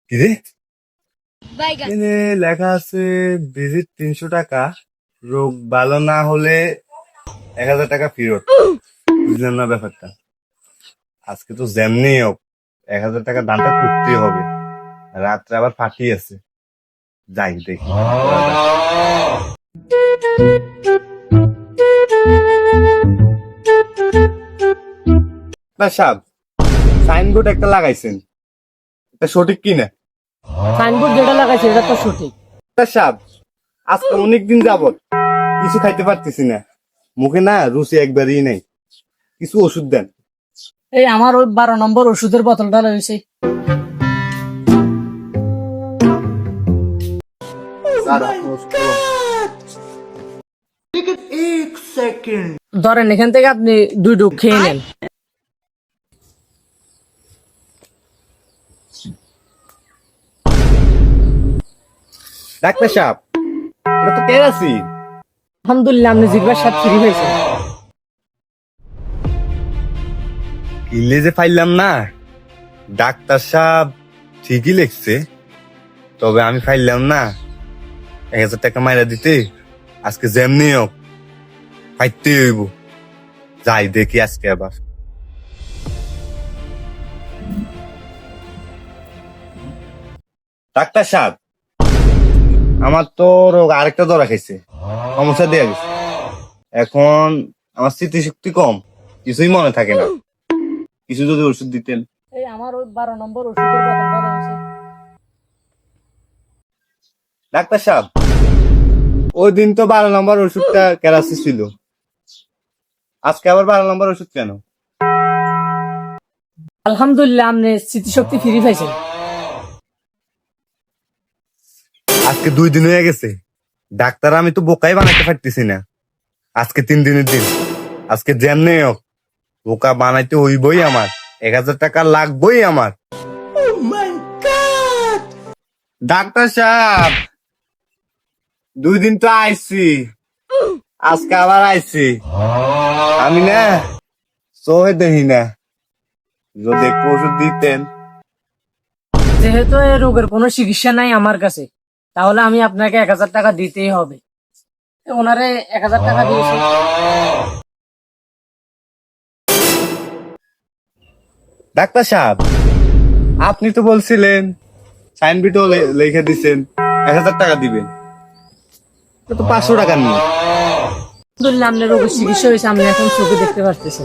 কিরে এখানে লেখা আছে ভিজিট 300 টাকা, রোগ ভালো না হলে 1000 টাকা ফেরত। বুঝলাম না ব্যাপারটা। আজকে তো যেমনি হোক 1000 টাকা দানটা করতেই হবে। রাত্রে আবার ফাঁকি আছে, যাই দেখি। না সাহেব, সাইনবোর্ড একটা লাগাইছেন, এটা সঠিক কিনা? সাইনবোর্ড যেটা লাগাইছে এটা তো সঠিক। সাহেব, আজকে অনেকদিন যাবত কিছু খাইতে পারতেছি না, মুখে না রুচি একবারই নেই, কিছু ওষুধ দেন। এই আমার ওই 12 নম্বর ওষুধের বোতলটা রয়েছে। ধরেন এখান থেকে আপনি 2 ডুব খেয়ে নেন। ডাক্তার সাহেব, এটা তো কেরাসিন। আলহামদুলিল্লাহ, আপনি জিরবার সাথে ফ্রি হয়েছে। কিনলে যে পাইলাম না, ডাক্তার সাহেব ঠিকই লিখছে, তবে আমি পাইলাম না 1000 টাকা মাইরা দিতে। আজকে যেমনি হোক পাইতে হইব, যাই দেখি আজকে আবার। ডাক্তার সাহেব, আমার তো রোগ আরেকটা ধরা খাইছে, সমস্যা দিয়ে গেছে। এখন আমার স্মৃতিশক্তি কম, কিছুই মনে থাকে না, কিছু যদি ওষুধ দিতেন। এই আমার ওই 12 নম্বর ওষুধের বোতলটা রয়েছে। ডাক্তার সাহেব, ওই দিন তো 12 নম্বর ওষুধটা কেরাসি ছিল, আজকে আবার 12 নম্বর ওষুধ কেন? আলহামদুলিল্লাহ, আপনি স্মৃতিশক্তি ফ্রি পাইছেন। আজকে 2 দিন হয়ে গেছে, ডাক্তার আমি তো বোকাই বানাইতে পারতেছি না। আজকে 3 দিনের দিন, আজকে যেমনি হোক বোকা বানাইতে হইবই আমার, 1000 টাকা লাগবই আমার। ডাক্তার সাহেব, 2 দিন তো আইছি, আজকে আবার আইছি, আমি না সহে দেখি না, যদি একটু ওষুধ দিতেন। যেহেতু এই রোগের কোনো চিকিৎসা নাই আমার কাছে, তাহলে আমি আপনাকে 1000 টাকা দিতেই হবে। ওনারে 1000 টাকা দিয়েছি। ডাক্তার সাহেব, আপনি তো বলছিলেন সাইনবোর্ডও লিখে দিছেন 1000 টাকা দিবেন, তো 500 টাকা নিয়ে। আলহামদুলিল্লাহ, আপনার রোগের চিকিৎসা হয়েছে, আমি এখন চোখে দেখতে পারতেছি।